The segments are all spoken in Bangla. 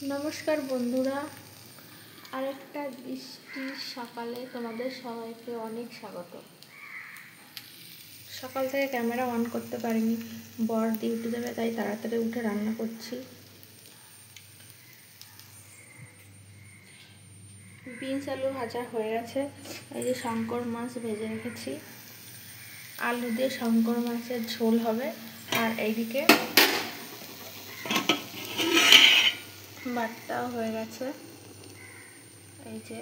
নমস্কার বন্ধুরা, আরেকটা বৃষ্টির সকালে তোমাদের সবাইকে অনেক স্বাগত। সকাল থেকে ক্যামেরা অন করতে পারিনি, বর ডিউটি দেবে তাই তাড়াতাড়ি উঠে রান্না করছি। বিনস আলু ভাজা হয়ে গেছে। এই যে শঙ্কর মাছ ভেজে রেখেছি, আলু দিয়ে শঙ্কর মাছের ঝোল হবে। আর এইদিকে ভাতটাও হয়ে গেছে। এই যে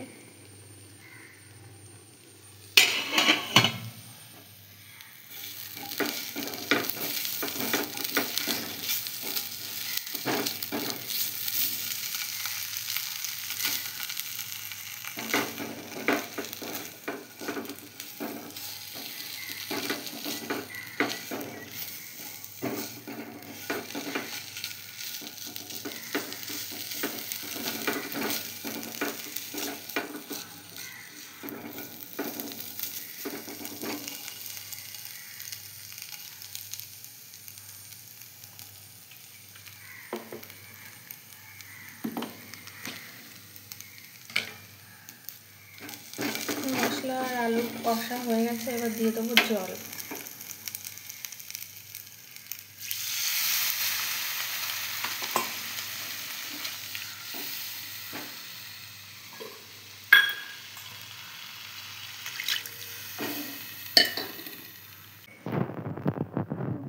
মশলা আর আলু কষা হয়ে গেছে, এবার দিয়ে দেবো জল।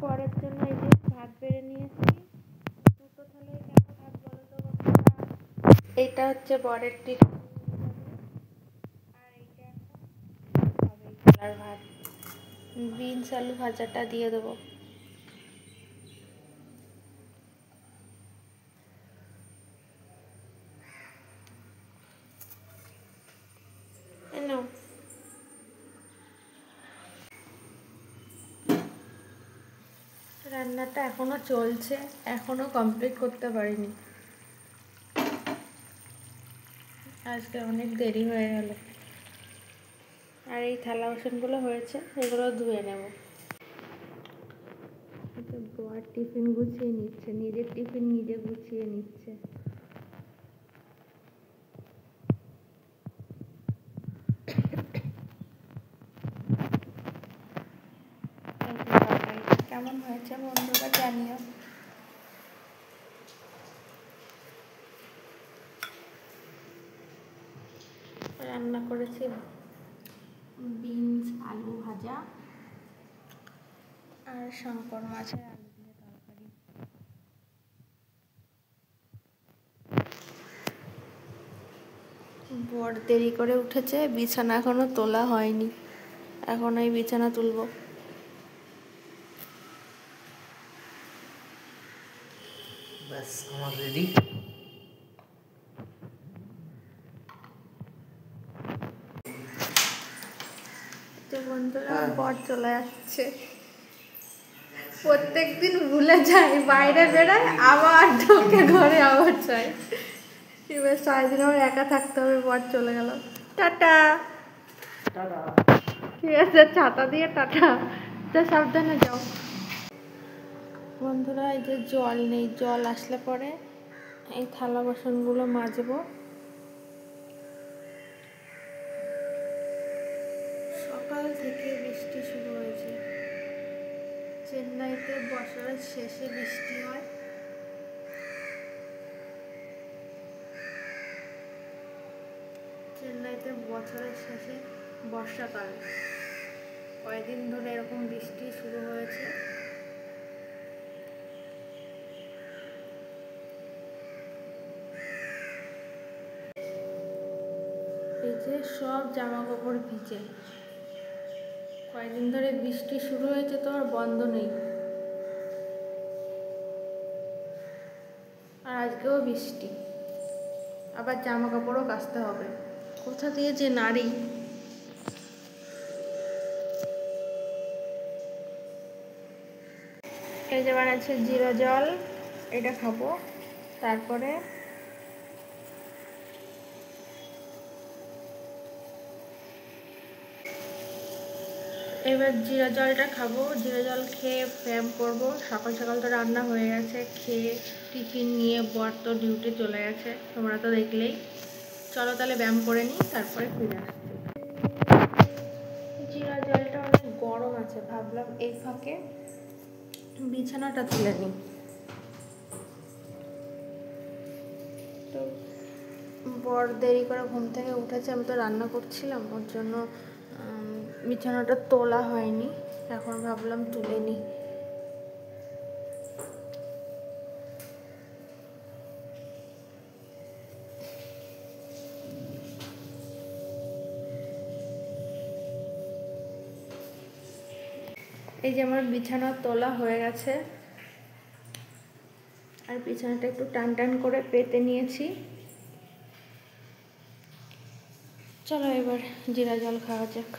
পরের জন্য এই যে ভাত বেড়ে নিয়েছি, দুটো থালায় কেন ভাত বলো তো বন্ধুরা? এইটা হচ্ছে বরের টিফিন, আর এইটা হবে থালার ভাত। বিনস আলু ভাজাটা দিয়ে দেবো। রান্নাটা এখনো চলছে, এখনো কমপ্লিট করতে পারিনি, আজকে অনেক দেরি হয়ে গেল। আর এই থালা বাসনগুলো হয়েছে, এগুলো ধুয়ে নেব। বর টিফিন গুছিয়ে নিচ্ছে, নিজের টিফিন নিজে গুছিয়ে নিচ্ছে। কেমন হয়েছে বন্ধুরা জানিও। রান্না করেছি বিনস আলু ভাজা আর শঙ্কর মাছের আলু দিয়ে তরকারি। বর দেরি করে উঠেছে, বিছানা এখনো তোলা হয়নি, এখন এই বিছানা তুলব। ব্যাস আমার রেডি। তো বন্ধুরা, বর চলে যাচ্ছে। প্রত্যেকদিন ভুলে যাই, বাইরে বেরোয় আবার ঢোকে ঘরে, আবার চাই। এবার সারাদিন আমার একা থাকতে হবে, বর চলে গেল। টাটা। ঠিক আছে, ছাতা দিয়ে টাটা, তা সাবধানে যাও। বন্ধুরা, এই যে জল নেই, জল আসলে পরে এই থালা বাসনগুলো মাজবো। সকাল থেকে বৃষ্টি শুরু হয়েছে। চেন্নাইতে বছরের শেষে বৃষ্টি হয়। চেন্নাইতে বছরের শেষে বর্ষাকাল, কয়েকদিন ধরে এরকম বৃষ্টি শুরু হয়েছে। এই যে সব জামা কাপড় ভিজে, কয়েকদিন ধরে বৃষ্টি শুরু হয়েছে, তো আর বন্ধ নেই। আর আজকেও বৃষ্টি, আবার জামা কাপড়ও কাচতে হবে। কোথা দিয়ে যে নারী। এই যে বানাচ্ছে জিরা জল, এটা খাবো। তারপরে এবার জিরা জলটা খাবো, জিরা জল খেয়ে ব্যায়াম করবো। সকাল সকাল তো রান্না হয়ে গেছে, খেয়ে টিফিন নিয়ে বর তো ডিউটি চলে গেছে, তোমরা তো দেখলেই। চলো তাহলে ব্যায়াম করে নিই, তারপরে ফিরে আসছি। জিরা জলটা অনেক গরম আছে, ভাবলাম এই ফাঁকে বিছানাটা তুলে নিই। তো বর দেরি করে ঘুম থেকে উঠেছে, আমি তো রান্না করছিলাম, ওর জন্য বিছানাটা তোলা হয়নি, এখন ভাবলাম তুলে নিই। এই যে আমার বিছানা তোলা হয়ে গেছে, আর বিছানাটা একটু টান টান করে পেতে নিয়েছি। চলো এবার জিরা জল খাওয়া যাক।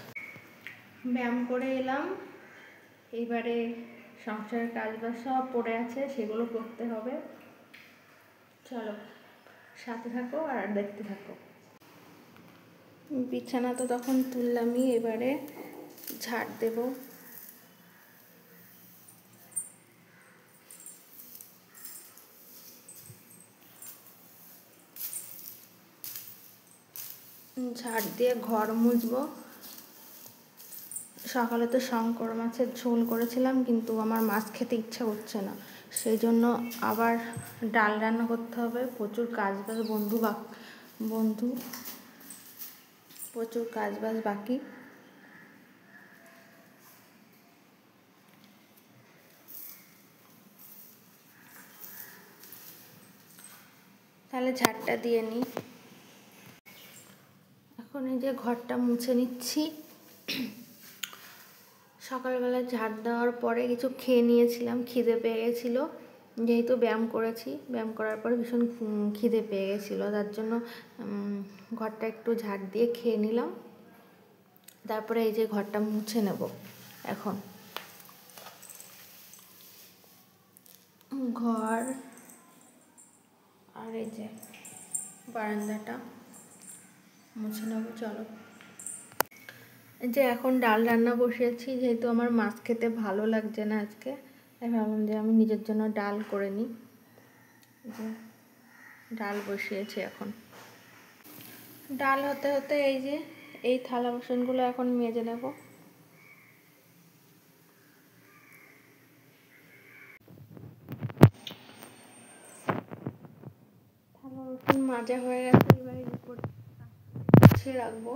ব্যায়াম করে এলাম, এইবারে সংসারের কাজবাজ সব পড়ে আছে, সেগুলো করতে হবে। চলো সাথে থাকো আর দেখতে থাকো। বিছানা তো তখন তুললামই, এবারে ঝাড় দেব। ঝাড় দিয়ে ঘর মুছবো। সকালে তো শঙ্কর মাছের ঝোল করেছিলাম, কিন্তু আমার মাছ খেতে ইচ্ছা করছে না, সেই জন্য আবার ডাল রান্না করতে হবে। প্রচুর কাজবাজ প্রচুর কাজবাজ বাকি। তাহলে ঝাড়টা দিয়ে নিই। এখন এই যে ঘরটা মুছে নিচ্ছি। সকালবেলা ঝাড় দেওয়ার পরে কিছু খেয়ে নিয়েছিলাম, খিদে পেয়ে গেছিলো, যেহেতু ব্যায়াম করেছি, ব্যায়াম করার পরে ভীষণ খিদে পেয়ে গেছিলো, তার জন্য ঘরটা একটু ঝাড় দিয়ে খেয়ে নিলাম। তারপরে এই যে ঘরটা মুছে নেব এখন। ঘর আর এই যে বারান্দাটা মুছে নেব। চলো যে এখন ডাল রান্না বসিয়েছি, যেহেতু আমার মাছ খেতে ভালো লাগছে না আজকে, তাই ভাবলাম যে আমি নিজের জন্য ডাল করে নিই। যে ডাল বসিয়েছি এখন। ডাল হতে হতে এই যে এই থালা বাসনগুলো এখন মেজে নেব। থালা বাসন মাজা হয়ে গেছে, এবার এই উপর গুছিয়ে রাখবো।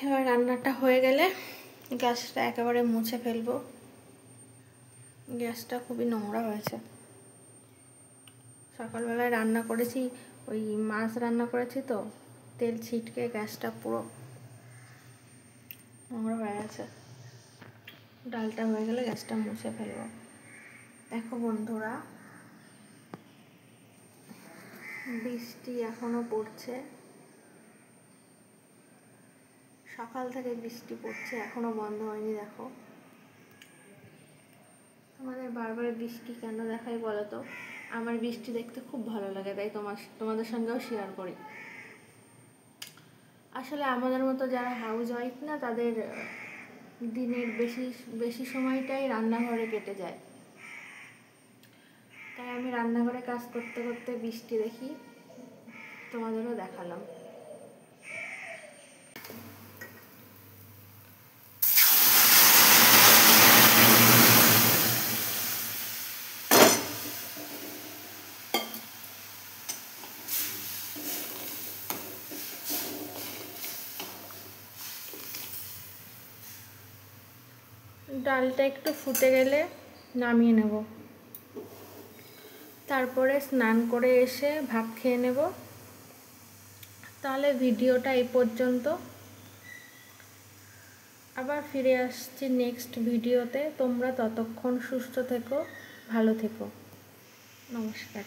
এবার রান্নাটা হয়ে গেলে গ্যাসটা একেবারে মুছে ফেলবো। গ্যাসটা খুবই নোংরা হয়েছে। সকালবেলায় রান্না করেছি, ওই মাছ রান্না করেছি তো, তেল ছিটকে গ্যাসটা পুরো নোংরা হয়ে গেছে। ডালটা হয়ে গেলে গ্যাসটা মুছে ফেলবো। দেখো বন্ধুরা, বৃষ্টি এখনো পড়ছে, সকাল থেকে বৃষ্টি পড়ছে, এখনো বন্ধ হয়নি। দেখো তোমাদের বারবার বৃষ্টি কেন দেখাই বলো তো? আমার বৃষ্টি দেখতে খুব ভালো লাগে, তাই তোমাদের সঙ্গেও শেয়ার করি। আসলে আমাদের মতো যারা হাউস ওয়াইফ না, তাদের দিনের বেশি সময়টাই রান্নাঘরে কেটে যায়, তাই আমি রান্নাঘরে কাজ করতে করতে বৃষ্টি দেখি, তোমাদেরও দেখালাম। ডালটা একটু ফুটে গেলে নামিয়ে নেব। তারপরে স্নান করে এসে ভাত খেয়ে নেব। তাহলে ভিডিওটা এই পর্যন্ত। আবার ফিরে আসছি নেক্সট ভিডিওতে। তোমরা ততক্ষণ সুস্থ থেকো, ভালো থেকো। নমস্কার।